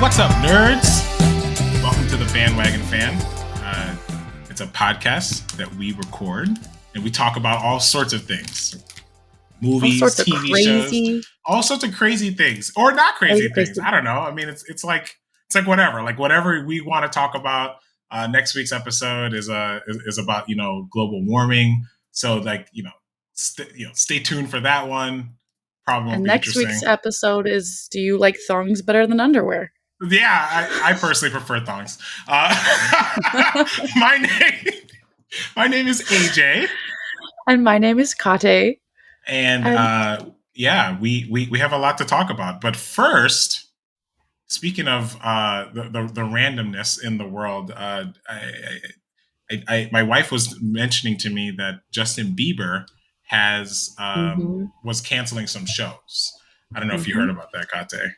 What's up, nerds? Welcome to the Bandwagon Fan. It's a podcast that we record and we talk about all sorts of things. Movies, TV shows, all sorts of crazy things. Or not crazy things. I don't know. I mean, it's like whatever. Like whatever we want to talk about. Next week's episode is about, global warming. So stay tuned for that one. Probably and next week's episode is, do you like thongs better than underwear? Yeah, I personally prefer thongs. My name is Aj. And my name is Katé. And we have a lot to talk about. But first, speaking of the randomness in the world, my wife was mentioning to me that Justin Bieber was canceling some shows. I don't know if you heard about that, Katé.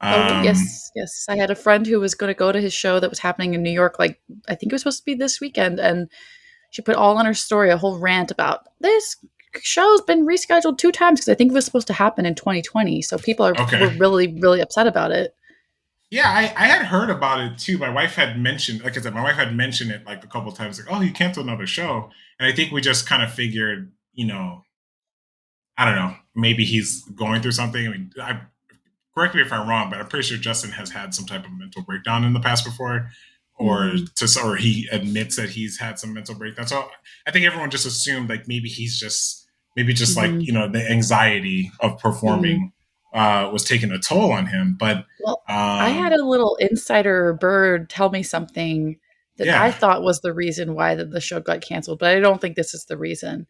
Yes. I had a friend who was going to go to his show that was happening in New York. Like, I think it was supposed to be this weekend. And she put all on her story, a whole rant about this show's been rescheduled 2 times because I think it was supposed to happen in 2020. So people were really, really upset about it. Yeah, I had heard about it too. My wife had mentioned, like I said, it like a couple of times, like, oh, you canceled another show. And I think we just kind of figured, I don't know, maybe he's going through something. I mean, correct me if I'm wrong, but I'm pretty sure Justin has had some type of mental breakdown in the past before, or he admits that he's had some mental breakdown. So I think everyone just assumed like maybe just like, the anxiety of performing was taking a toll on him. But I had a little insider bird tell me something that I thought was the reason why the show got canceled, but I don't think this is the reason.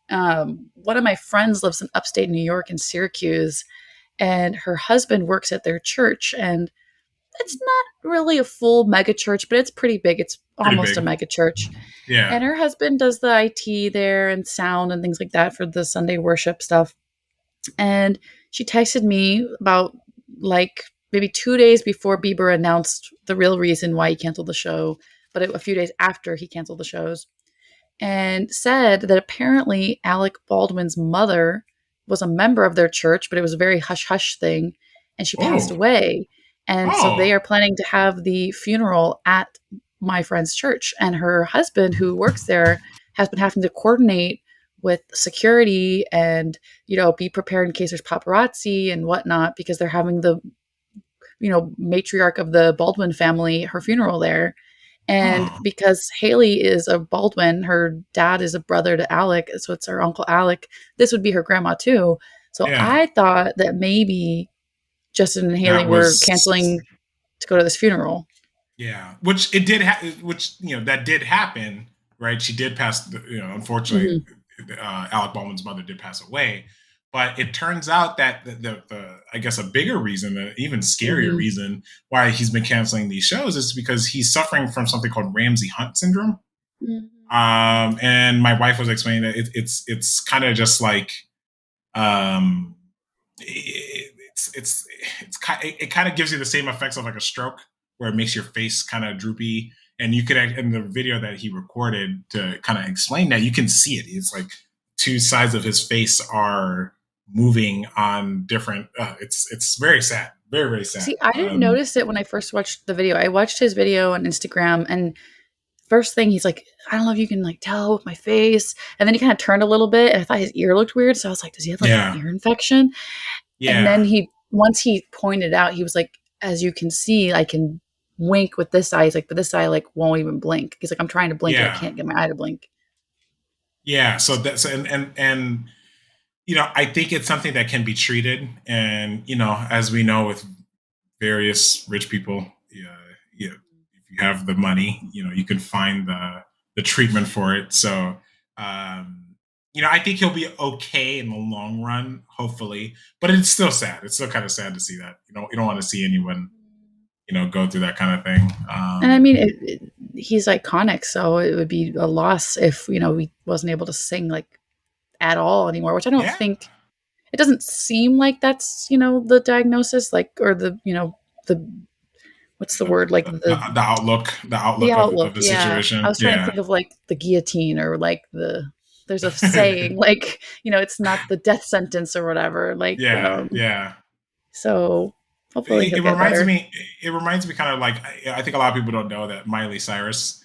One of my friends lives in upstate New York in Syracuse, and her husband works at their church, and it's not really a full mega church, but it's pretty big. It's almost a mega church. Yeah. And her husband does the IT there and sound and things like that for the Sunday worship stuff. And she texted me about like maybe 2 days before Bieber announced the real reason why he canceled the show, but a few days after he canceled the shows, and said that apparently Alec Baldwin's mother was a member of their church, but it was a very hush-hush thing, and she passed away. And so they are planning to have the funeral at my friend's church. And her husband, who works there, has been having to coordinate with security and, be prepared in case there's paparazzi and whatnot, because they're having the, matriarch of the Baldwin family, her funeral there. And because Haley is a Baldwin, her dad is a brother to Alec, so it's her Uncle Alec. This would be her grandma too. So I thought that maybe Justin and Haley were canceling to go to this funeral. Yeah, which it did. That did happen, right? She did pass. Unfortunately, Alec Baldwin's mother did pass away. But it turns out that the I guess a bigger reason, an even scarier reason why he's been canceling these shows is because he's suffering from something called Ramsay-Hunt syndrome. And my wife was explaining that it's kind of just like it kind of gives you the same effects of like a stroke, where it makes your face kind of droopy. And you could, in the video that he recorded to kind of explain that, you can see it. It's like 2 sides of his face are moving on different. It's very sad, very, very sad. See, I didn't notice it when I first watched the video. I watched his video on Instagram, and first thing he's like, I don't know if you can like tell with my face, and then he kind of turned a little bit, and I thought his ear looked weird, so I was like, does he have like an ear infection? And then once he pointed out, he was like, as you can see, I can wink with this eye. He's like, but this eye like won't even blink. He's like, I'm trying to blink and I can't get my eye to blink. Yeah. So that's, and I think it's something that can be treated. And, as we know with various rich people, if you have the money, you can find the treatment for it. So, I think he'll be okay in the long run, hopefully, but it's still sad. It's still kind of sad to see that. You don't want to see anyone, go through that kind of thing. And I mean, he's iconic, so it would be a loss if, he wasn't able to sing like at all anymore, which I don't think, it doesn't seem like that's, the diagnosis, like, or the, the, what's the word? Like the outlook of the situation. I was trying to think of like the guillotine, or like there's a saying like, it's not the death sentence or whatever. Like, yeah. So Hopefully it, he'll it get reminds better. me. It reminds me kind of like I think a lot of people don't know that Miley Cyrus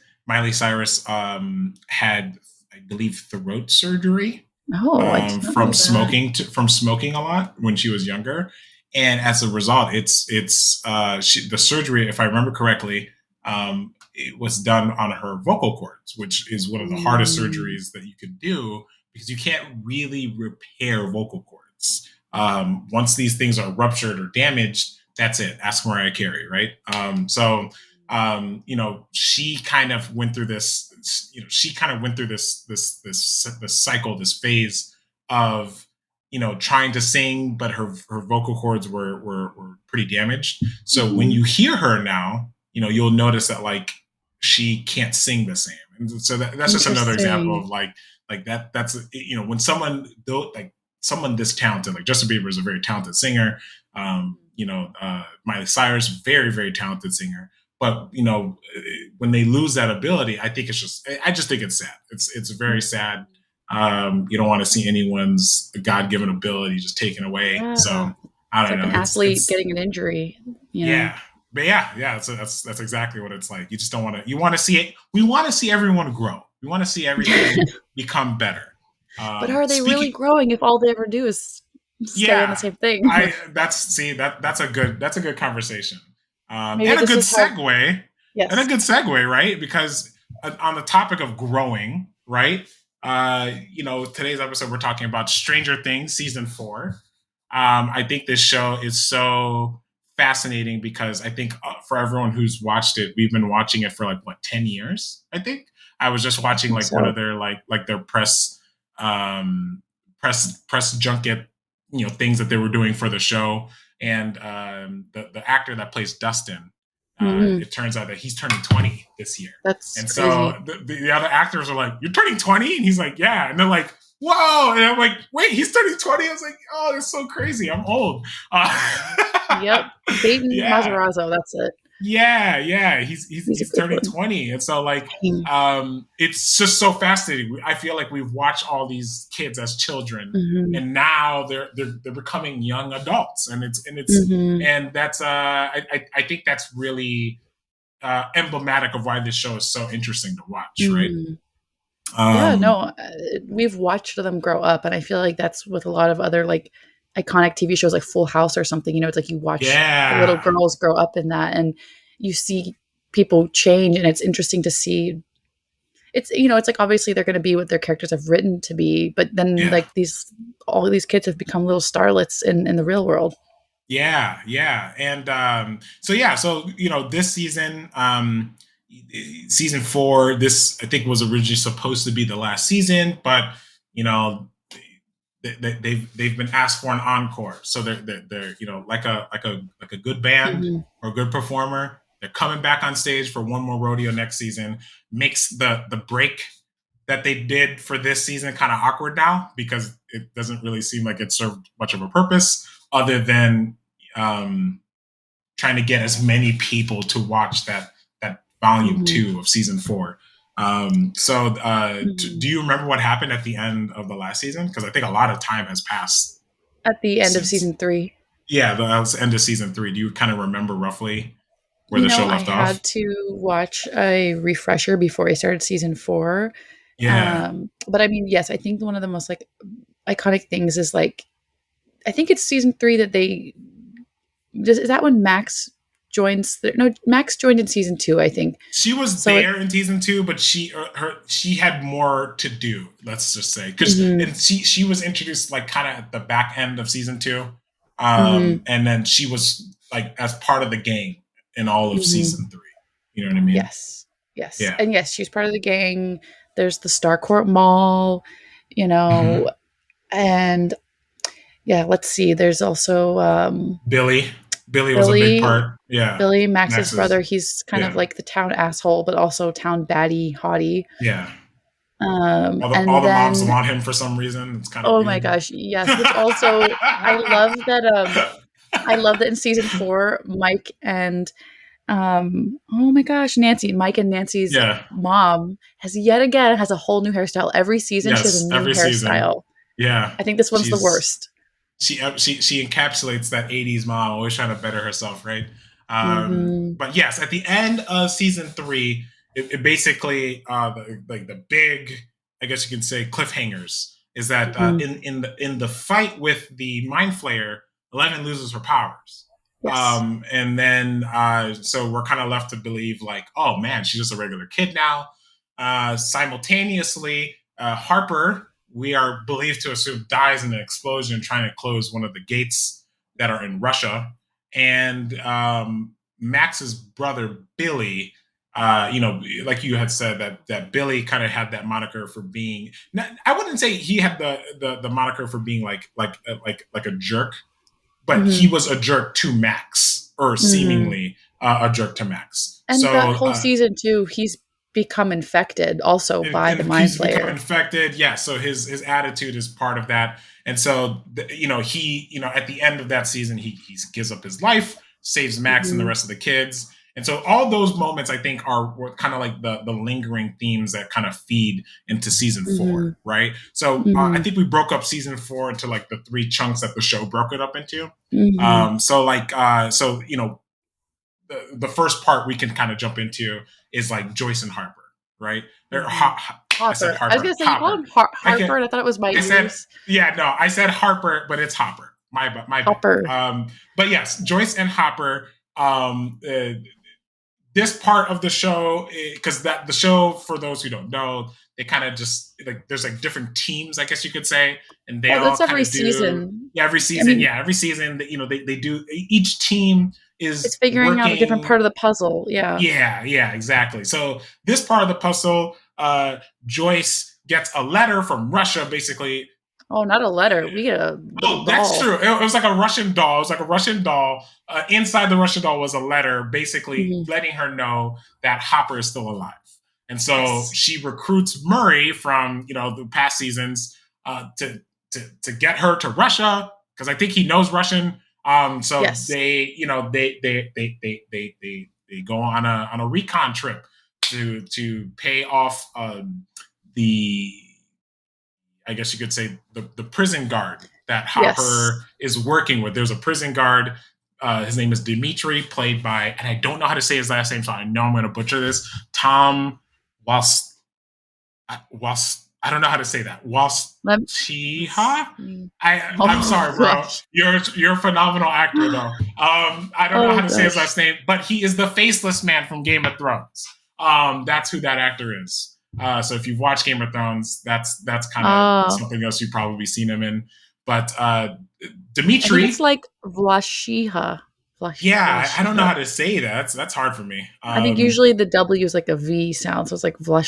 had, I believe, throat surgery Oh, I did not from know that. smoking a lot when she was younger, and as a result, the surgery, if I remember correctly, it was done on her vocal cords, which is one of the hardest Mm, surgeries that you could do because you can't really repair vocal cords. Once these things are ruptured or damaged, that's it. Ask Mariah Carey, right? She kind of went through this. She kind of went through this cycle, this phase of trying to sing, but her vocal cords were pretty damaged. So when mhm. you hear her now, you'll notice that like she can't sing the same, and so that's just another example Interesting. of like that's when someone built like someone this talented, like Justin Bieber is a very talented singer. Miley Cyrus, very, very talented singer. But when they lose that ability, I just think it's sad. It's very sad. You don't want to see anyone's God given ability just taken away. So Yeah. I It's don't like know. an athlete getting an injury, you know. Yeah, but yeah. That's exactly what it's like. You just don't want to. You want to see it. We want to see everyone grow. We want to see everything become better. But are they really Speaking, growing if all they ever do is stay on the yeah, same thing? I that's see that's a good conversation, Maybe and a this good is how, segue, yes. right? Because on the topic of growing, right? Today's episode we're talking about Stranger Things season 4. I think this show is so fascinating because I think for everyone who's watched it, we've been watching it for like what 10 years. I think I was just I watching think like one of so. their their um, press junket things that they were doing for the show, and the actor that plays Dustin. Hmm. It turns out that he's turning 20 this year. That's And so crazy. the other actors are like, "You're turning 20?" And he's like, "Yeah." And they're like, "Whoa!" And I'm like, "Wait, he's turning 20?" I was like, "Oh, that's so crazy. I'm old." Yep. Peyton Yeah, Mazzarazo, that's it. yeah. He's He's a he's good turning one. 20, and so like Dang. it's just so fascinating. I feel like we've watched all these kids as children, Hmm. and now they're becoming young adults, Hmm. and that's I think that's really emblematic of why this show is so interesting to watch, right? Hmm. Yeah, no, Um, we've watched them grow up, and I feel like that's with a lot of other like iconic TV shows like Full House or something. It's like you watch the little yeah, girls grow up in that, and you see people change, and it's interesting to see. It's like obviously they're going to be what their characters have written to be, but then yeah. like all of these kids have become little starlets in the real world. Yeah, and so this season, season 4, this I think was originally supposed to be the last season, but you know they've been asked for an encore, so they're like a good band Hmm. or a good performer. They're coming back on stage for one more rodeo next season. Makes the break that they did for this season kind of awkward now because it doesn't really seem like it served much of a purpose other than um, trying to get as many people to watch that volume Hmm. 2 of season 4. Hmm. Do you remember what happened at the end of the last season? Because I think a lot of time has passed At the end of since. season 3, Yeah, that was the end of season 3. Do you kind of remember roughly where the show I left off? had to watch a refresher before I started season 4. Yeah, But I mean, yes, I think one of the most like iconic things is like I think it's season 3 that is that when Max joins no, Max joined in season 2, I think. she was So it there in season 2, but she had more to do. Let's just say because mhm, and she was introduced like kind of at the back end of season 2, mhm, and then she was like as part of the gang in all of mhm. season 3. You know what I mean? Yes. Yes. Yeah. And yes, she's part of the gang. There's the Starcourt Mall, you know, Hmm. and yeah, let's see. There's also Billy. Billy was a big Billy, part. Yeah. Billy, Max's Max's. brother. He's kind of Yeah. like the town asshole, but also town baddie, hottie. Yeah. All And the moms then, want him for some reason. It's kind of oh my weird. gosh, yes, which also I love that. I love that in season 4, Mike and oh my gosh, Mike and Nancy's Yeah. mom yet again has a whole new hairstyle. Every season she has a Yes. new Every season. hairstyle. Yeah. I think this one's the She's worst. she encapsulates that '80s mom, always trying to better herself, right? Mm-hmm. But yes, at the end of season three, it basically like the big, I guess you can say, cliffhangers is that Mm-hmm. in the fight with the Mind Flayer, Eleven loses her powers. Yes. And then so we're kind of left to believe like, oh man, she's just a regular kid now. Simultaneously, Harper, we are believed to assume, dies in an explosion trying to close one of the gates that are in Russia. And Max's brother Billy, like you had said, that Billy kind of had that moniker for being. I wouldn't say he had the moniker for being like a jerk, but he Mm-hmm. was a jerk to Max, or Mm-hmm. seemingly a jerk to Max. And that So whole season too, he's become infected also by the and Mind he's become Flayer. infected. Yeah, so his attitude is part of that, and so he at the end of that season he gives up his life, saves Max and the Mm-hmm. rest of the kids, and so all those moments I think are kind of like the lingering themes that kind of feed into season four, Mm-hmm. right? So I Mm-hmm. think we broke up season four into like the three chunks that the show broke it up into. Mm-hmm. So the first part we can kind of jump into is like Joyce and Harper, right? Mm-hmm. I said Hopper. I was Harper, gonna say you call Hopper. him I can. Harper, and I thought it was my I said ears. yeah, no, I said Harper, but it's Hopper. My bad. Hopper. But yes, Joyce and Hopper. This part of the show, because that the show, for those who don't know, they kind of just like there's like different teams, I guess you could say, and they Well, all that's kind every of do season. yeah every I season. mean, Yeah, every season, they do. Each team it's is figuring out a different working. part of the puzzle. Yeah. Yeah, exactly. So this part of the puzzle, Joyce gets a letter from Russia, basically. Oh, not a letter. We get a little Oh, that's doll. true. It was like a Russian doll. It was like a Russian doll. Inside the Russian doll was a letter, basically Mm-hmm. letting her know that Hopper is still alive. And so Yes. she recruits Murray from the past seasons to get her to Russia, because I think he knows Russian. So Yes. they go on a recon trip to pay off the, I guess you could say, the prison guard that Yes. Hopper is working with. There's a prison guard. His name is Dimitri, played by, and I don't know how to say his last name, so I know I'm going to butcher this. Tom whilst I don't know how to say that. Whilst Let Chiha. me. I'm Oh sorry, bro. gosh. You're a phenomenal actor, though. I don't know Oh how to say his gosh. last name, but he is the faceless man from Game of Thrones. That's who that actor is. So if you've watched Game of Thrones, that's kind of Oh, something else you've probably seen him in. But I think Dimitri, it's like Vlashiha. yeah, I don't know Vlashiha. how to say that. That's hard for me. I think usually the W is like a V sound, so it's like Vla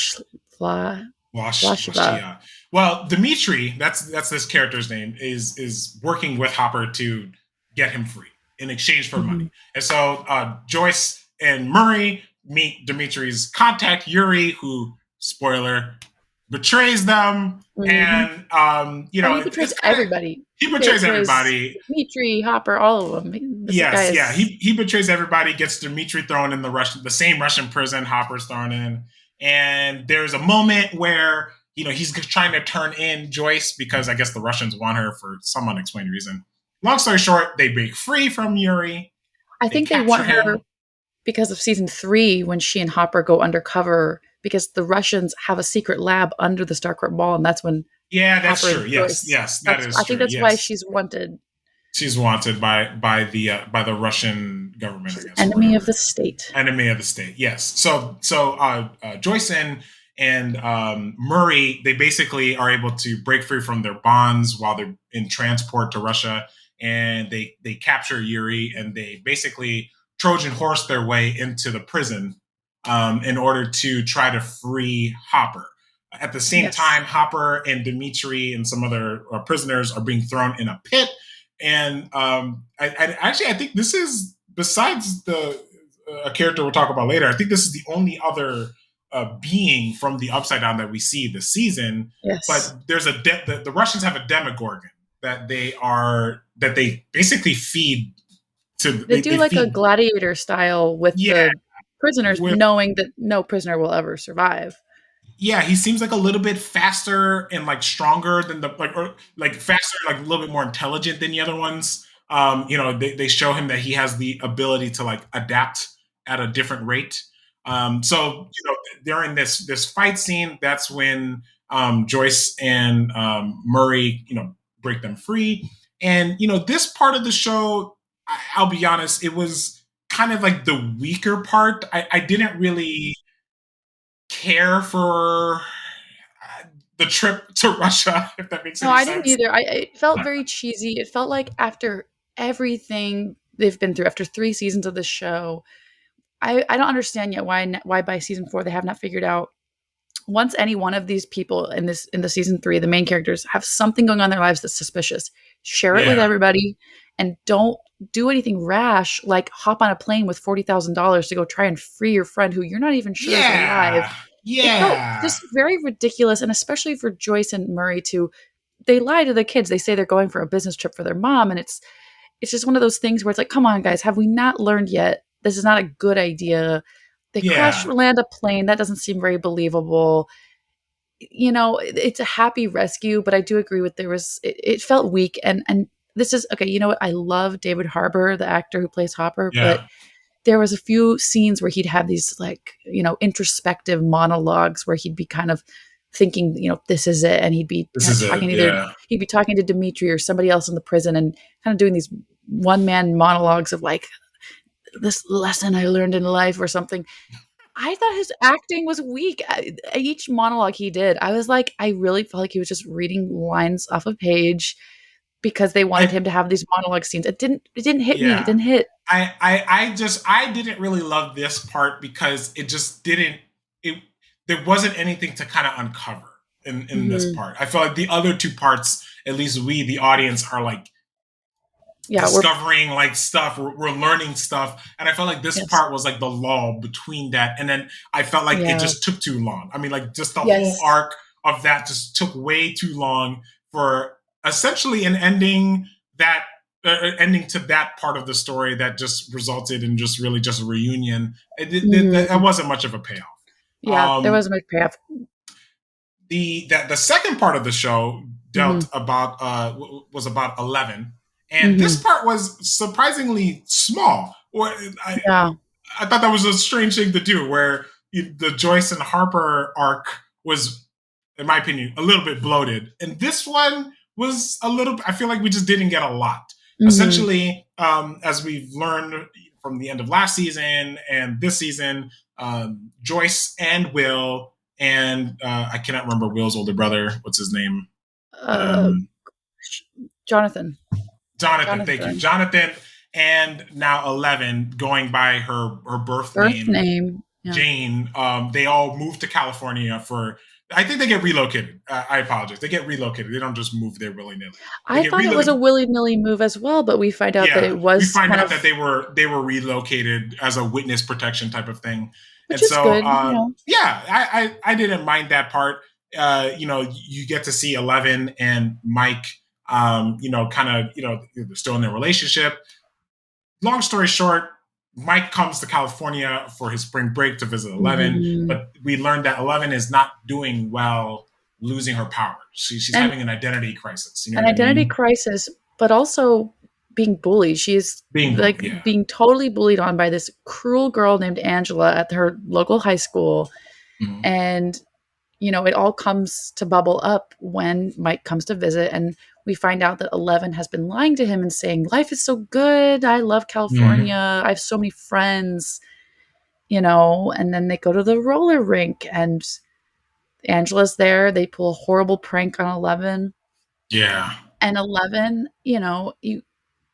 Vlashiva. Washia. Well, Dimitri, that's this character's name, is working with Hopper to get him free in exchange for Mm-hmm. money. And so Joyce and Murray meet Dimitri's contact, Yuri, who, spoiler, betrays them. Mm-hmm. And Oh, he betrays it's kind of, everybody. he He betrays betrays everybody. Dmitri, Hopper, all of them. This guy Yes, yeah, is. he betrays everybody, gets Dimitri thrown in the same Russian prison Hopper's thrown in, and there's a moment where he's trying to turn in Joyce because I guess the Russians want her for some unexplained reason. Long story short, they break free from Yuri, I they think they capture want her him. because of season 3 when she and Hopper go undercover because the Russians have a secret lab under the Starcourt Mall, and that's when Yeah, that's Hopper true. and Yes, Joyce. yes, that That's is I think true. that's why Yes, she's wanted. she's wanted by the Russian government, I She's guess, or enemy of whatever. the state. Enemy of the state. Yes. So Joyce and Murray, they basically are able to break free from their bonds while they're in transport to Russia, and they capture Yuri, and they basically Trojan horse their way into the prison in order to try to free Hopper. At the same Yes. time, Hopper and Dimitri and some other prisoners are being thrown in a pit. And I think this is, besides the a character we'll talk about later, I think this is the only other being from the Upside Down that we see this season. Yes. But there's the Russians have a Demogorgon that they basically feed to They do they like a feed gladiator style with yeah the prisoners, with knowing that no prisoner will ever survive. yeah, he seems like a little bit faster and like stronger than the like or like faster, like a little bit more intelligent than the other ones. They show him that he has the ability to like adapt at a different rate. So during this fight scene, that's when Joyce and Murray, break them free. And this part of the show, I'll be honest, it was kind of like the weaker part. I didn't really care for the trip to Russia, if that makes No, any I didn't sense. either. It felt very cheesy. It felt like after everything they've been through, after 3 seasons of the show, I don't understand yet why by season 4 they have not figured out once any one of these people in the season 3, the main characters have something going on in their lives that's suspicious. Share it with Yeah, everybody and don't do anything rash like hop on a plane with $40,000 to go try and free your friend who you're not even sure is alive. yeah, It felt yeah. just very ridiculous, and especially for Joyce and Murray too. They lie to the kids. They say they're going for a business trip for their mom, and it's just one of those things where it's like, come on, guys, have we not learned yet? This is not a good idea. They crash Yeah. land a plane. That doesn't seem very believable. It's a happy rescue, but I do agree with it felt weak. And this is okay. You know what? I love David Harbour, the actor who plays Hopper, but Yeah. there was a few scenes where he'd have these like, introspective monologues where he'd be kind of thinking, this is it. And he'd be This kind of is it. talking Yeah. he'd be talking to Dimitri or somebody else in the prison and kind of doing these one man monologues of like, this lesson I learned in life or something. I thought his acting was weak. Each monologue he did, I was like, I really felt like he was just reading lines off a page because they wanted I him to have these monologue scenes. It didn't hit me. It yeah. didn't hit. I didn't really love this part because it just didn't it there wasn't anything to kind of uncover in this Mhm. part. I felt like the other two parts, at least we, the audience, are like Yeah, discovering like stuff, we're learning stuff, and I felt like this yes. part was like the lull between that, and then I felt like it Yeah. just took too long. I mean, like just the whole Yes. arc of that just took way too long for essentially an ending to that part of the story that just resulted in just really just a reunion. That Mhm. wasn't much of a payoff. Yeah, there um was a much payoff. the second part of the show Mhm. dealt about was about 11, and this Mhm. part was surprisingly small. Yeah. I thought that was a strange thing to do, where the Joyce and Harper arc was, in my opinion, a little bit bloated, and this one was a little. I feel like we just didn't get a lot. Mhm. Essentially, as we've learned from the end of last season and this season, Joyce and Will and I cannot remember Will's older brother. What's his name? Uh, Um, Jonathan. Jonathan. Thank you, Jonathan. Jonathan. And now 11, going by her birth Birth name, name. Yeah. Jane. They all moved to California for. I think they get relocated. I apologize. They get relocated. They don't just move there willy nilly. They I get thought it was a relocated. willy-nilly move as well, but we find out that Yeah, it we was find kind out of, that they were relocated as a witness protection type of thing, and which is so good, yeah, I didn't mind that part. You get to see 11 and Mike, kind of they're still in their relationship. Long story short, Mike comes to California for his spring break to visit 11, Mhm. but we learned that 11 is not doing well, losing her power. She's And having an identity crisis. You know an what I identity mean? crisis, but also being bullied. She's Being bullied. like Yeah. being totally bullied on by this cruel girl named Angela at her local high school. Mhm. And, it all comes to bubble up when Mike comes to visit. And we find out that 11 has been lying to him and saying, life is so good. I love Mhm. California. I have so many friends, and then they go to the roller rink and Angela's there. They pull a horrible prank on 11. Yeah. And 11,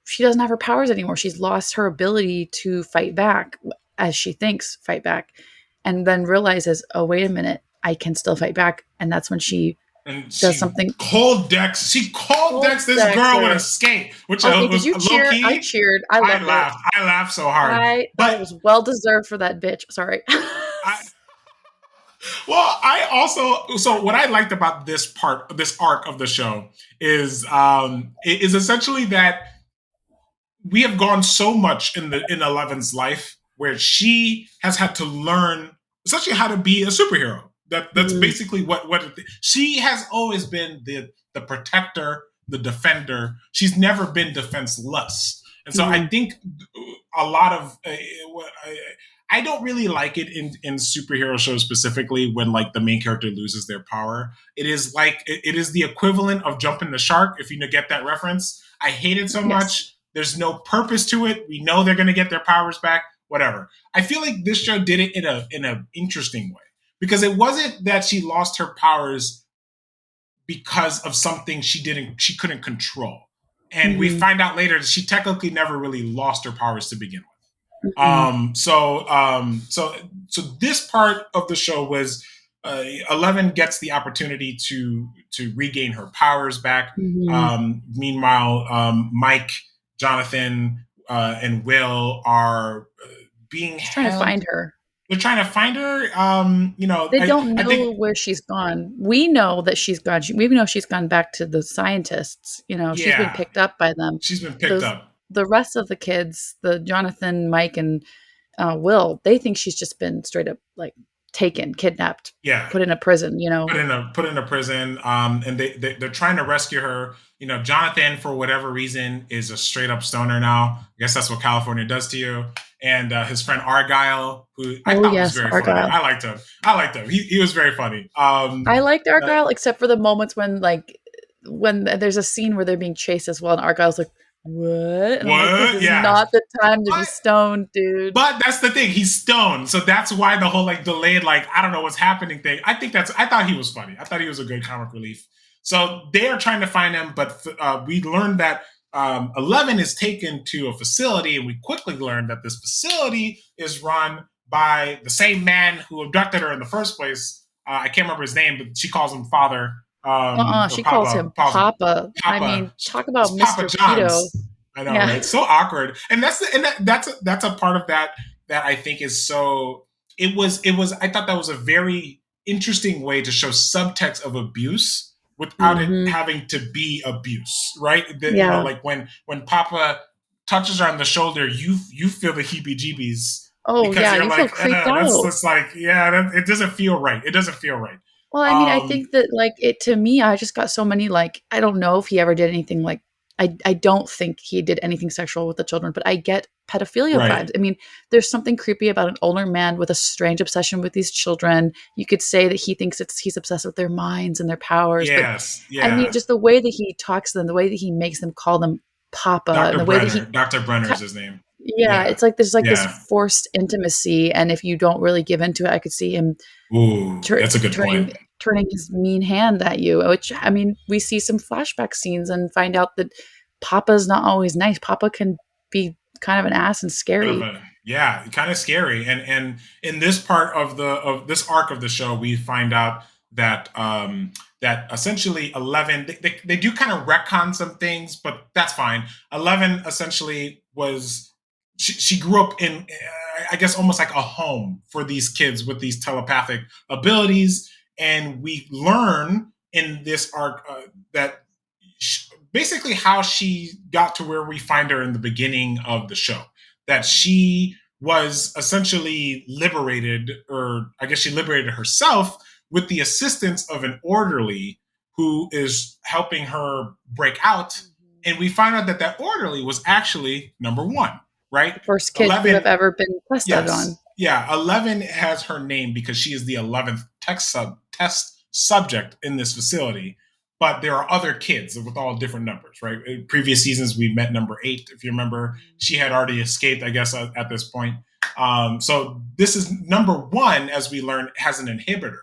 she doesn't have her powers anymore. She's lost her ability to fight back, as she thinks fight back, and then realizes, oh, wait a minute, I can still fight back. And that's when she And does she something. cold decks this girl with a Dexter. skate, which Okay, did was you low cheer? I key. cheered. I loved it. I laughed so hard. I thought it But was well deserved for that bitch. Sorry. I well, I also so what I liked about this arc of the show is essentially that we have gone so much in Eleven's life where she has had to learn essentially how to be a superhero. That's Mhm. basically she has always been the protector, the defender. She's never been defenseless, and so I Mhm. think a lot of I don't really like it in superhero shows specifically when like the main character loses their power. It is like it is the equivalent of jumping the shark. If you get that reference, I hate it so Yes. much. There's no purpose to it. We know they're going to get their powers back. Whatever. I feel like this show did it in a interesting way because it wasn't that she lost her powers because of something she couldn't control. And we Mhm. find out later that she technically never really lost her powers to begin with. Mhm. So this part of the show was 11 gets the opportunity to regain her powers back. Mhm. Meanwhile, Mike, Jonathan, and Will are being Just trying to held. find her. They're trying to find her. They don't I think know where she's gone. We know that she's gone. We know she's gone back to the scientists. She's been yeah, picked up by them. she's been picked Those up. the rest of the kids, the Jonathan, Mike, and Will, they think she's just been straight up like taken, kidnapped, Yeah, put in a prison. put in a prison. And they're trying to rescue her. Jonathan, for whatever reason, is a straight up stoner now. I guess that's what California does to you. And his friend Argyle, who I Oh thought was yes, very funny. Argyle. I liked him. I liked him. He was very funny. I liked Uh, Argyle, except for the moments when there's a scene where they're being chased as well, and Argyle's like, "What?" And I'm like, "This what? is Yeah. not the time to be But stoned, dude." But that's the thing. He's stoned, so that's why the whole like delayed, like I don't know what's happening thing. I thought he was funny. I thought he was a good comic relief. So they are trying to find him, but we learned that 11 is taken to a facility, and we quickly learned that this facility is run by the same man who abducted her in the first place. I can't remember his name, but she calls him Father or She calls him Papa. Papa. I Papa. mean, talk about It's Papa Mr. Pedo. John's. I know, Yeah. right? So awkward, and that's a part of that I think is so. It was. I thought that was a very interesting way to show subtext of abuse without it Hmm. having to be abuse, right? Yeah. Like when Papa touches her on the shoulder, you feel the heebie-jeebies Oh, because yeah. you're You feel like, creeped that's out. just like, yeah, it doesn't feel right. It doesn't feel right. Well, I mean, I Um, think that like it to me, I just got so many like I don't know if he ever did anything like I don't think he did anything sexual with the children, but I get pedophilia right. vibes. I mean, there's something creepy about an older man with a strange obsession with these children. You could say that he thinks he's obsessed with their minds and their powers, but Yes. I mean, Yeah. just the way that he talks to them, the way that he makes them call them Papa, and Dr. the way that Brenner. he Dr. Brenner is his name. yeah, Yeah. it's like there's like this Yeah. forced intimacy, and if you don't really give into it, I could see him Ooh, tur- that's a good turning point. turning his mean hand at you. Which I mean, we see some flashback scenes and find out that Papa's not always nice. Papa can be kind of an ass and Kind of scary. a yeah, kind of scary. And in this part of this arc of the show, we find out that essentially 11 they do kind of retcon some things, but that's fine. 11 essentially was she grew up in I guess almost like a home for these kids with these telepathic abilities, and we learn in this arc that basically how she got to where we find her in the beginning of the show, that she was essentially liberated, or I guess she liberated herself with the assistance of an orderly who is helping her break out. And we find out that that orderly was actually number one, right? The first kid to have 11, ever been tested on. yes. Yeah, 11 has her name because she is the 11th test subject in this facility. But there are other kids with all different numbers, right? In previous seasons, we met number 8. If you remember, she had already escaped, I guess, at this point. So this is number 1, as we learn, has an inhibitor.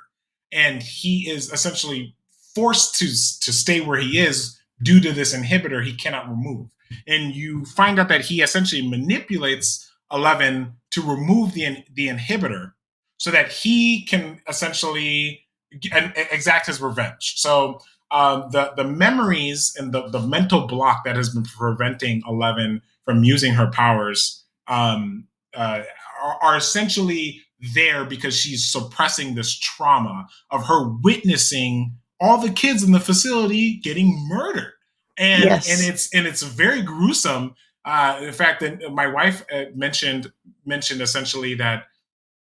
And he is essentially forced to stay where he is due to this inhibitor he cannot remove. And you find out that he essentially manipulates 11 to remove the inhibitor so that he can essentially exact his revenge. So the memories and the mental block that has been preventing 11 from using her powers are essentially there because she's suppressing this trauma of her witnessing all the kids in the facility getting murdered, Yes. it's very gruesome. In fact, my wife mentioned essentially that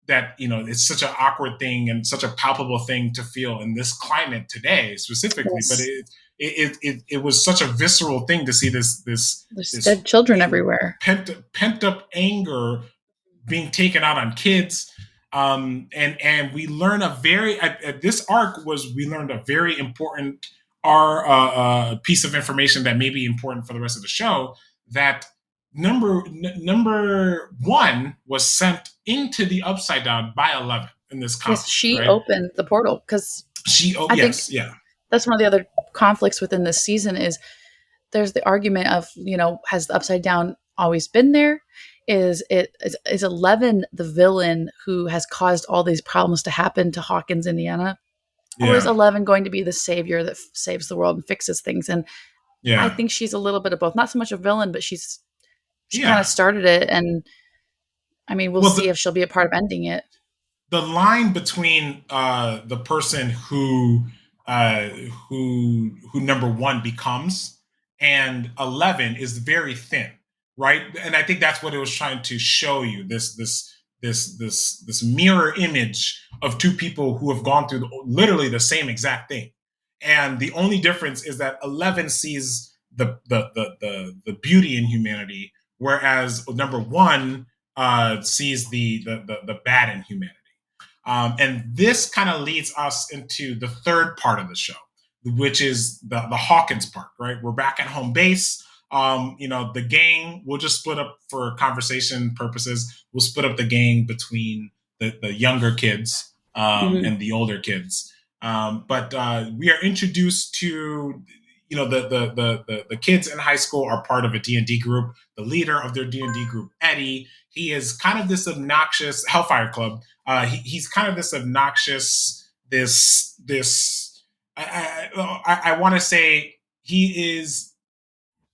that it's such an awkward thing and such a palpable thing to feel in this climate today specifically, but Yes. it was such a visceral thing to see There's this dead children everywhere. pent up anger being taken out on kids. And we learn a very at this arc was we learned a very important our piece of information that may be important for the rest of the show, that number one was sent into the upside down by 11 in this Yes, conflict, she right? opened the portal because I think Yes, yeah, that's one of the other conflicts within this season is there's the argument of, has the upside down always been there? Is 11 the villain who has caused all these problems to happen to Hawkins, Indiana? Or is yeah, 11 going to be the savior that saves the world and fixes things? And I yeah, think she's a little bit of both. Not so much a villain, but she kind of yeah. started it. And I mean, we'll Well, see if she'll be a part of ending it. the line between the person uh, who number one becomes and 11 is very thin, right? And I think that's what it was trying to show you, this mirror image of two people who have gone through literally the same exact thing, and the only difference is that 11 sees the beauty in humanity, whereas number one sees the bad in humanity. And this kind of leads us into the third part of the show, which is the Hawkins part, right? We're back at home base. The gang, we'll just split up for conversation purposes. We'll split up the gang between the younger kids Mhm. and the older kids. But we are introduced to, the kids in high school are part of a D&D group. The leader of their D&D group, Eddie, he is kind of this obnoxious Hellfire Club. He's kind of this obnoxious, this. I want to say he is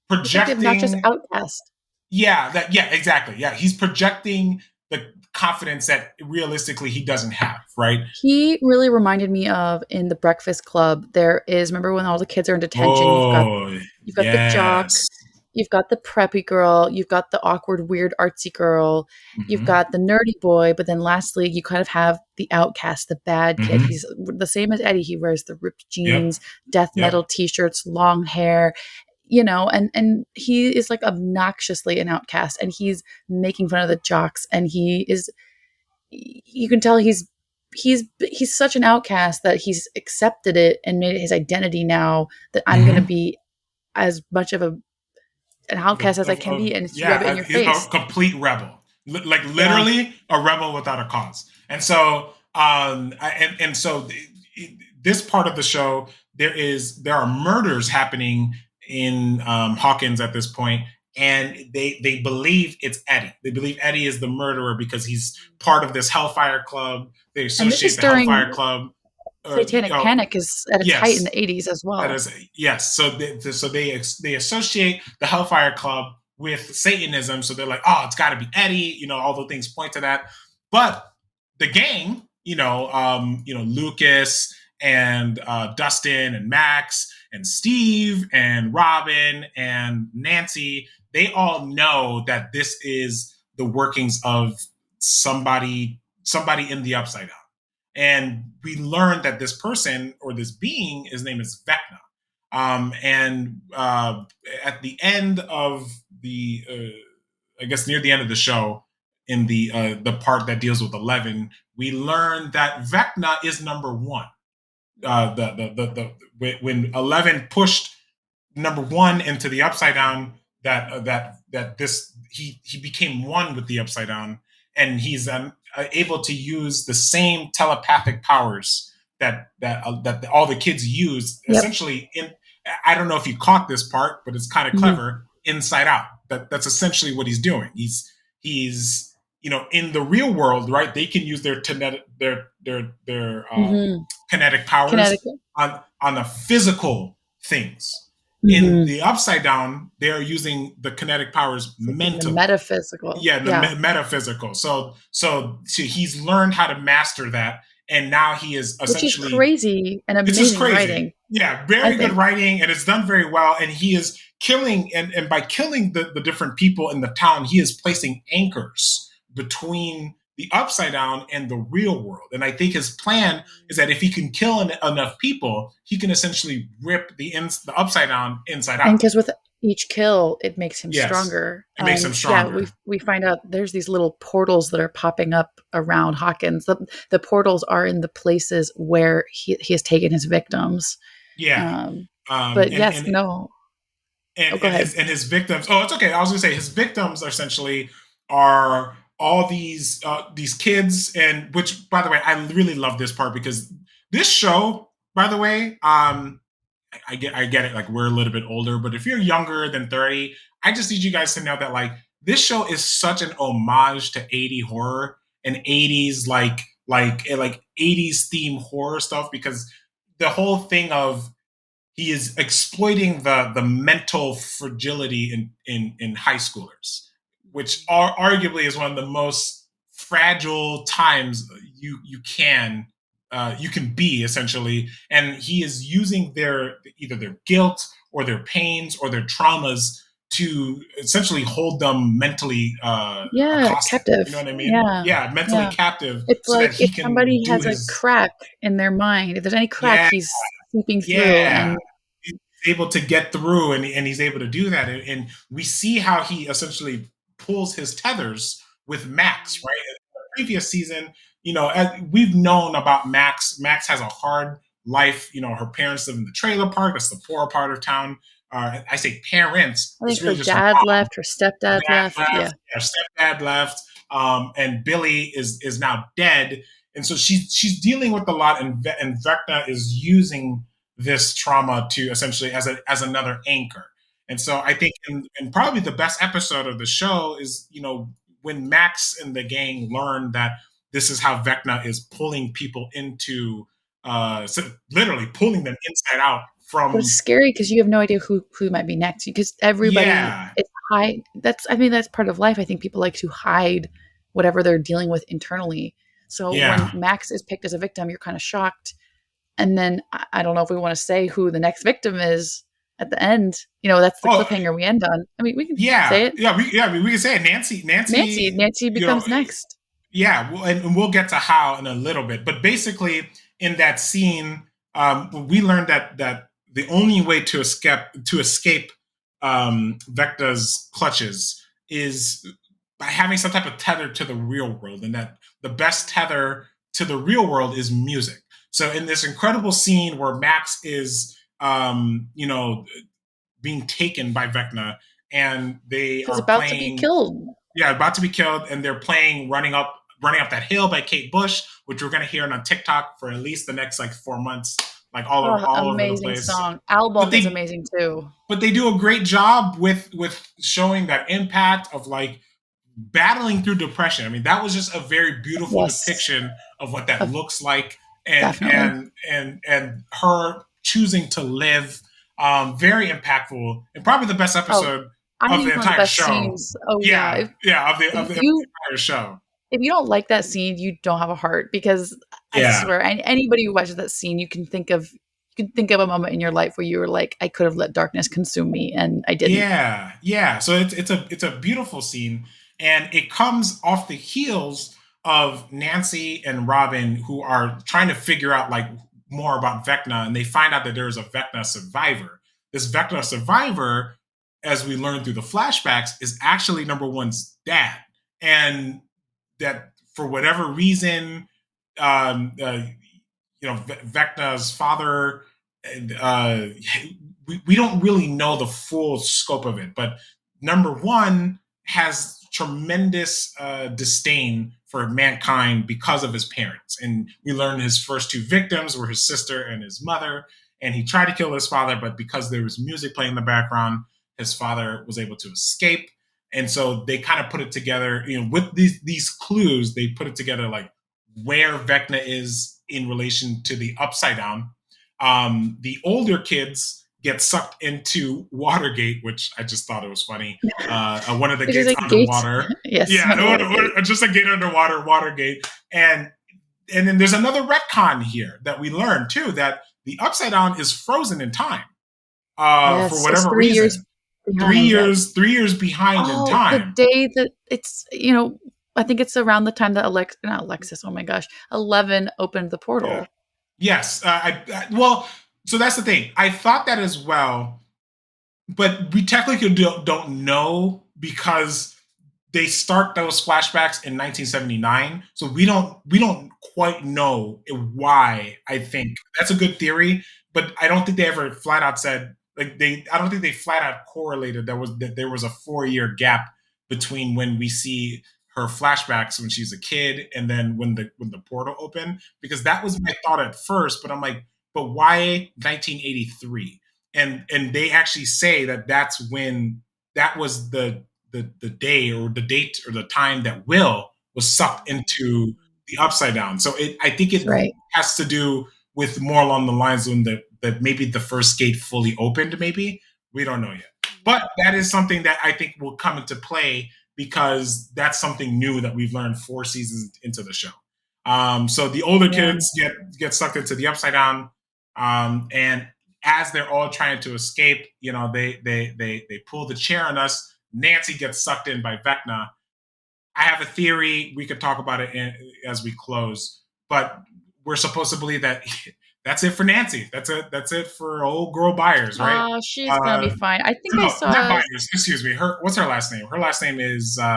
He's like the obnoxious projecting. outcast. Yeah, exactly. Yeah, he's projecting the confidence that realistically he doesn't have. Right. He really reminded me of in the Breakfast Club. There is, remember when all the kids are in detention, Oh you've got the jock, yes. you've got the preppy girl, you've got the awkward, weird, artsy girl, you've Hmm. got the nerdy boy, but then lastly, you kind of have the outcast, the bad kid. Hmm. He's the same as Eddie. He wears the ripped Yep. jeans, death metal Yep. t-shirts, long hair, and he is like obnoxiously an outcast, and he's making fun of the jocks, and you can tell he's such an outcast that he's accepted it and made it his identity now, that I'm going to Hmm. be as much of an outcast as I can be, and it's rub it in Yeah, your a face. complete rebel, like Yeah. literally a rebel without a cause. And so, this part of the show, there are murders happening in Hawkins at this point, and they believe it's Eddie. They believe Eddie is the murderer because he's part of this Hellfire Club. They And this associate is the Hellfire during Club. Satanic Panic is at its height in Yes, the 80s as that well. is yes. So they associate the Hellfire Club with Satanism. So they're like, oh, it's got to be Eddie. All the things point to that. But the gang, Lucas and Dustin and Max and Steve and Robin and Nancy, they all know that this is the workings of somebody in the Upside Down. And we learned that this person or this being, his name is Vecna. And at the end of I guess near the end of the show, in the part that deals with 11, we learn that Vecna is number one. When 11 pushed number one into the Upside Down, that this he became one with the Upside Down, and he's able to use the same telepathic powers that all the kids use. Yep. Essentially, I don't know if you caught this part, but it's kind of Mm-hmm. clever. Inside Out. That's essentially what he's doing. He's in the real world, right? They can use their Mm-hmm. kinetic powers Connecticut. on the physical things. In Mm-hmm. the Upside Down, they're using the kinetic powers It's like in the mentally. metaphysical. Yeah, the Yeah. metaphysical. So he's learned how to master that, and now he is Which is essentially. crazy and It's just amazing crazy. writing, Yeah, I very good think. writing, and it's done very well. And he is killing, and by killing the different people in the town, he is placing anchors between the upside down and the real world. And I think his plan is that if he can kill enough people, he can essentially rip the upside down inside And out. because with each kill, it makes him Yes, stronger. it makes him And yeah, we stronger. we find out there's these little portals that are popping up around Hawkins. The portals are in the places where he has taken his victims. Yeah. Um, Um, but and yes, and no. Oh, and go ahead. his victims. Oh, it's okay. I was gonna say his victims are essentially are all these kids, and which, by the way, I really love this part because this show, by the way, I get it. Like, we're a little bit older, but if you're younger than 30, I just need you guys to know that, like, this show is such an homage to 80 horror and 80s, like 80s theme horror stuff, because the whole thing of he is exploiting the mental fragility in high schoolers, which are arguably is one of the most fragile times you can be, essentially. And he is using their either their guilt or their pains or their traumas to essentially hold them mentally Yeah, accosted. You know captive. what I mean? Yeah, Yeah, mentally yeah. captive, It's so that like he if can somebody do has a his. crack in their mind, if there's any crack, Yeah, he's seeping through. yeah, And he's able to get through, and he's able to do that. And we see how he essentially pulls his tethers with Max, right? In the previous season, as we've known about Max. Max has a hard life. Her parents live in the trailer park. That's the poor part of town. I say parents. I think It's her really just her dad mom. left, her stepdad Dad left. left, Yeah. her stepdad left, and Billy is now dead, and so she's dealing with a lot, and Vecna is using this trauma to essentially as another anchor. And so I think in probably the best episode of the show is when Max and the gang learn that this is how Vecna is pulling people into so literally pulling them inside out But it's from. scary because you have no idea who might be next because everybody Yeah, is hide. I mean, that's part of life. I think people like to hide whatever they're dealing with internally. So when yeah. Max is picked as a victim, you're kind of shocked. And then I don't know if we want to say who the next victim is at the end. That's the Oh, cliffhanger we end on. I mean, we can say yeah, it. we can say it. Nancy You know, becomes next. yeah, and we'll get to how in a little bit. But basically, in that scene, we learned that the only way to escape Vecna's clutches is by having some type of tether to the real world, and that the best tether to the real world is music. So in this incredible scene where Max is, being taken by Vecna, and they He's are about to be playing, killed. yeah, about to be killed, and they're playing running up that hill by Kate Bush, which we're gonna hear on TikTok for at least the next like 4 months, like Oh, all over the amazing place. song. But Album is they amazing too. but they do a great job with showing that impact of like battling through depression. I mean, that was just a very beautiful Yes, depiction of what that uh, looks like, and definitely. her choosing to live. Very impactful, and probably the best Oh, episode I of think the it's one of the entire best show. scenes. Oh yeah. Yeah, yeah, of If the you entire show. if you don't like that scene, you don't have a heart because I Yeah, swear, anybody who watches that scene, you can think of a moment in your life where you were like, I could have let darkness consume me, and I didn't. yeah, yeah. So it's a beautiful scene, and it comes off the heels of Nancy and Robin, who are trying to figure out like more about Vecna, and they find out that there's a Vecna survivor. This Vecna survivor, as we learn through the flashbacks, is actually number one's dad, and that for whatever reason, Vecna's father. Uh, we don't really know the full scope of it, but number one has tremendous disdain for mankind because of his parents. And we learn his first two victims were his sister and his mother. And he tried to kill his father, but because there was music playing in the background, his father was able to escape. And so they kind of put it together, with these clues. They put it together like where Vecna is in relation to the Upside Down. The older kids get sucked into Watergate, which I just thought it was funny. One of the Which is gates like Gates. underwater. Yes, Yeah, underwater gate. just a gate underwater, Watergate. And then there's another retcon here that we learned too, that the Upside Down is frozen in time for Yes, it's whatever 3 years reason. three behind. Yep. years 3 years behind in Oh, the time. day that it's I think it's around the time that not Alexis, oh my gosh, 11 opened the Yeah. portal. Yes. Well, so that's the thing. I thought that as well, but we technically don't know because they start those flashbacks in 1979, so we don't quite know why. I think that's a good theory, but I don't think they ever flat out said, like, they I don't think they flat out correlated that there was a 4 year gap between when we see her flashbacks when she's a kid and then when the portal opened, because that was my thought at first, but I'm like, but why 1983? And they actually say that that's when that was the day or the date or the time that Will was sucked into the upside down. So I think That's it right. has to do with more along the lines of that maybe the first gate fully opened. Maybe we don't know yet, but that is something that I think will come into play because that's something new that we've learned 4 seasons into the show. So the older Yeah. kids get sucked into the upside down, and as they're all trying to escape, they pull the chair on us. Nancy gets sucked in by Vecna. I have a theory. We could talk about it as we close, but we're supposed to believe that that's it for Nancy. That's it for old girl Byers, right? She's gonna be fine. I think I No, not saw. Byers. Excuse me. What's her last name? Her last name is Oh,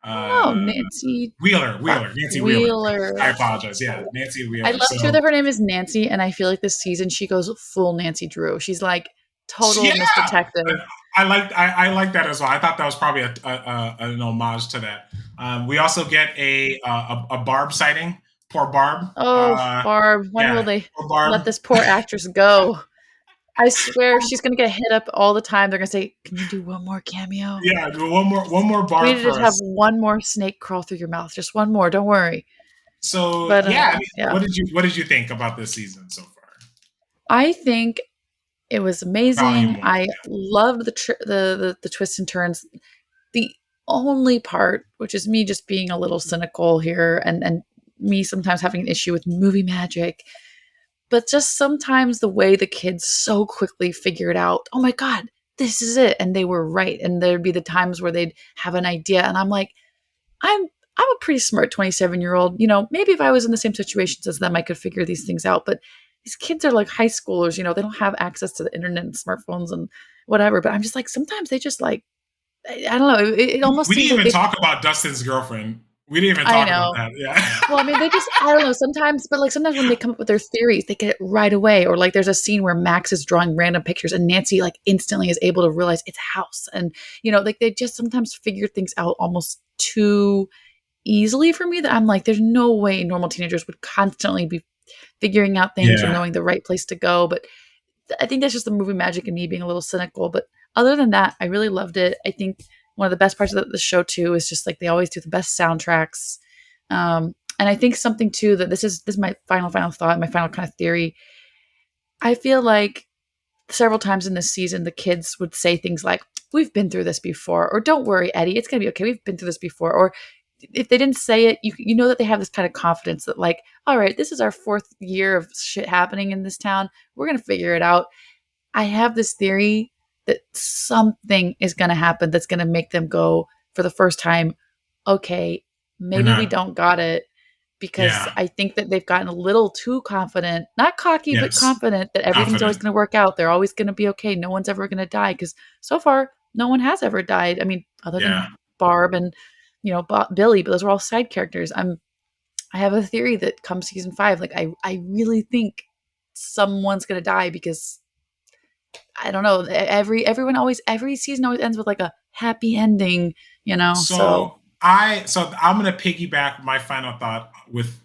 uh, Nancy Wheeler. Wheeler. Nancy Wheeler. I Wheeler. apologize. Yeah, Nancy I Wheeler. love too So that her name is Nancy, and I feel like this season she goes full Nancy Drew. She's like yeah, total Miss Detective. I like that as well. I thought that was probably an homage to that. We also get a Barb sighting. Poor Barb. Oh, Barb, when will Yeah, they poor let Barb. this poor actress go? I swear she's gonna get hit up all the time. They're gonna say, "Can you do one more cameo? Yeah, do one more We Barb need to for just have us. one more snake crawl through your mouth. Just one more. Don't worry." So But yeah, I mean, yeah, what did you think about this season so far? I think it was amazing. Volume 1. I loved the twists and turns. The only part, which is me just being a little cynical here, and me sometimes having an issue with movie magic, but just sometimes the way the kids so quickly figured out, oh my god, this is it, and they were right, and there'd be the times where they'd have an idea, and I'm like, I'm I'm a pretty smart 27-year-old. Maybe if I was in the same situations as them, I could figure these things out. But these kids are like high schoolers, they don't have access to the internet and smartphones and whatever. But I'm just like, sometimes they just like, I don't know. It almost We seems didn't like even they, talk about Dustin's girlfriend. We didn't even I talk about know. that. Yeah. Well, I mean, they just, I don't know, sometimes, but like sometimes when they come up with their theories, they get it right away. Or like there's a scene where Max is drawing random pictures and Nancy like instantly is able to realize it's a house. And, like they just sometimes figure things out almost too easily for me that I'm like, there's no way normal teenagers would constantly be figuring out things or Yeah. knowing the right place to go. But I think that's just the movie magic and me being a little cynical. But other than that, I really loved it. I think one of the best parts of the show too is just like they always do the best soundtracks. And I think something too that this is my final thought, my final kind of theory. I feel like several times in this season, the kids would say things like, "We've been through this before," or "Don't worry, Eddie, it's gonna be okay. We've been through this before." Or if they didn't say it, you know that they have this kind of confidence that like, "All right, this is our fourth year of shit happening in this town. We're gonna figure it out." I have this theory that something is gonna happen that's gonna make them go for the first time, okay, We're maybe we not. don't got it, because Yeah. I think that they've gotten a little too confident, not cocky, but Yes. confident that everything's always Confident. going to work out. They're always going to be okay. No one's ever going to die, because so far, no one has ever died. I mean, other than Yeah. Barb and, Billy, but those are all side characters. I have a theory that come season 5, like I really think someone's going to die, because I don't know. Every season always ends with like a happy ending, so. So I'm gonna piggyback my final thought with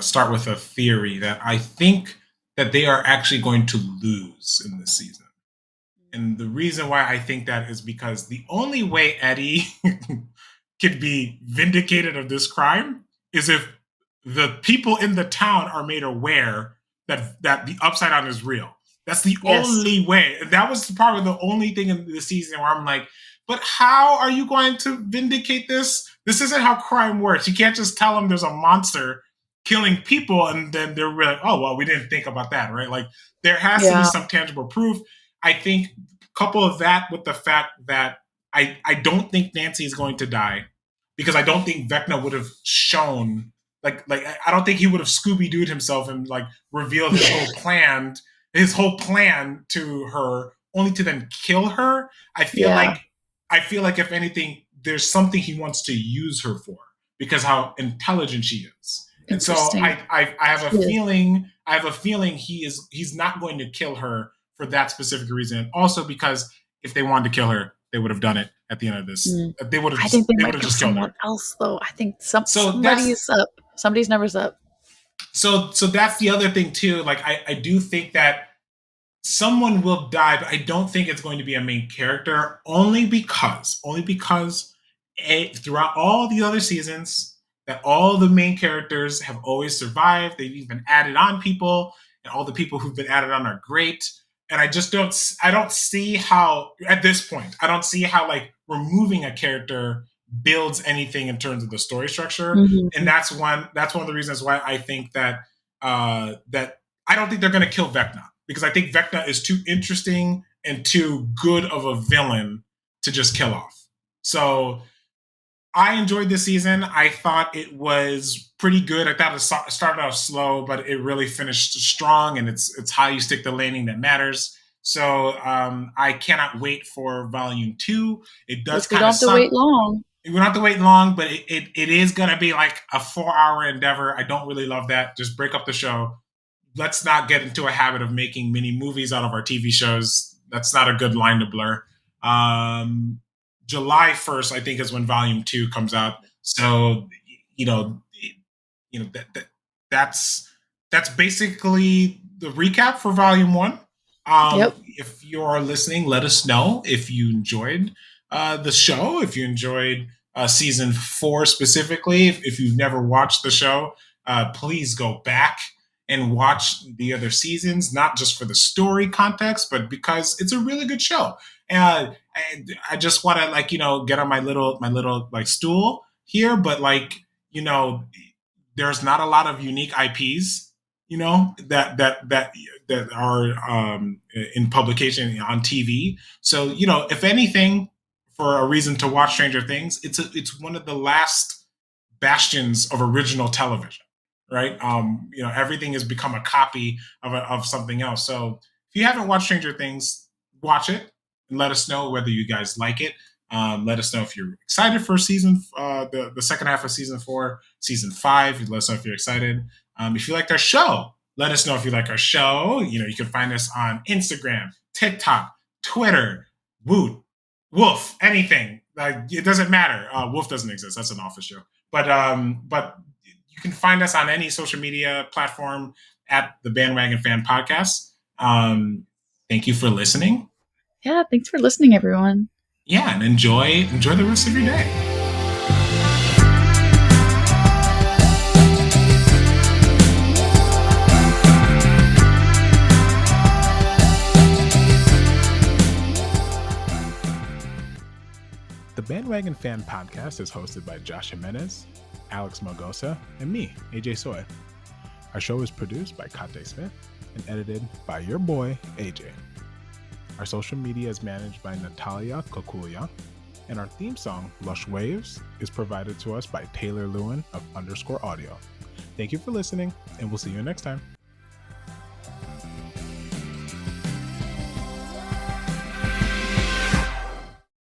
start with a theory that I think that they are actually going to lose in this season. And the reason why I think that is because the only way Eddie could be vindicated of this crime is if the people in the town are made aware that the upside down is real. That's the Yes. only way. And that was probably the only thing in the season where I'm like, but how are you going to vindicate this? This isn't how crime works. You can't just tell them there's a monster killing people and then they're like, oh, well, we didn't think about that, right? Like there has to be Yeah. some tangible proof. I think couple of that with the fact that I don't think Nancy is going to die. because I don't think Vecna would have shown like I don't think he would have Scooby Dooed himself and like revealed his whole plan to her only to then kill her. Yeah. I feel like if anything, there's something he wants to use her for because how intelligent she is. And so Interesting. I have a Yeah. feeling he's not going to kill her for that specific reason. Also because if they wanted to kill her, they would have done it at the end of this. Mm. They would have I think they might have kill just killed someone her. else though. I think So that's somebody's up. Somebody's never's up. so that's the other thing too. Like I do think that someone will die, but I don't think it's going to be a main character only because throughout all the other seasons that all the main characters have always survived. They've even added on people, and all the people who've been added on are great. And I don't see how at this point I don't see how like removing a character builds anything in terms of the story structure. Mm-hmm. And that's one of the reasons why I think that that I don't think they're going to kill Vecna because I think Vecna is too interesting and too good of a villain to just kill off. So I enjoyed this season. I thought it was pretty good. I thought it started off slow, but it really finished strong, and it's how you stick the landing that matters. So I cannot wait for Volume 2. It does We kind don't of have to wait suck. long. We don't have to wait long, but it is going to be like a 4-hour endeavor. I don't really love that. Just break up the show. Let's not get into a habit of making mini movies out of our TV shows. That's not a good line to blur. July 1st, I think, is when Volume 2 comes out. So, you know, that's basically the recap for Volume 1. Yep. If you're listening, let us know if you enjoyed the show, if you enjoyed season 4 specifically. If you've never watched the show, please go back and watch the other seasons, not just for the story context, but because it's a really good show. I just want to get on my little like stool here, but there's not a lot of unique IPs, that are in publication on TV. So if anything, for a reason to watch Stranger Things, it's one of the last bastions of original television, right? Everything has become a copy of something else. So if you haven't watched Stranger Things, watch it and let us know whether you guys like it. Let us know if you're excited for the second half of season 4, season 5. Let us know if you're excited. If you liked our show, let us know if you like our show. You can find us on Instagram, TikTok, Twitter, Woot, Wolf, anything. It doesn't matter. Wolf doesn't exist. That's an office show. But you can find us on any social media platform at the Bandwagon Fan Podcast. Thank you for listening. Yeah, thanks for listening, everyone. Yeah, and enjoy the rest of your day. The Bandwagon Fan Podcast is hosted by Josh Jimenez, Alex Mogosa, and me, AJ Soy. Our show is produced by Katé Smith and edited by your boy, AJ. Our social media is managed by Natalia Kokulia, and our theme song, Lush Waves, is provided to us by Taylor Lewin of _audio. Thank you for listening, and we'll see you next time.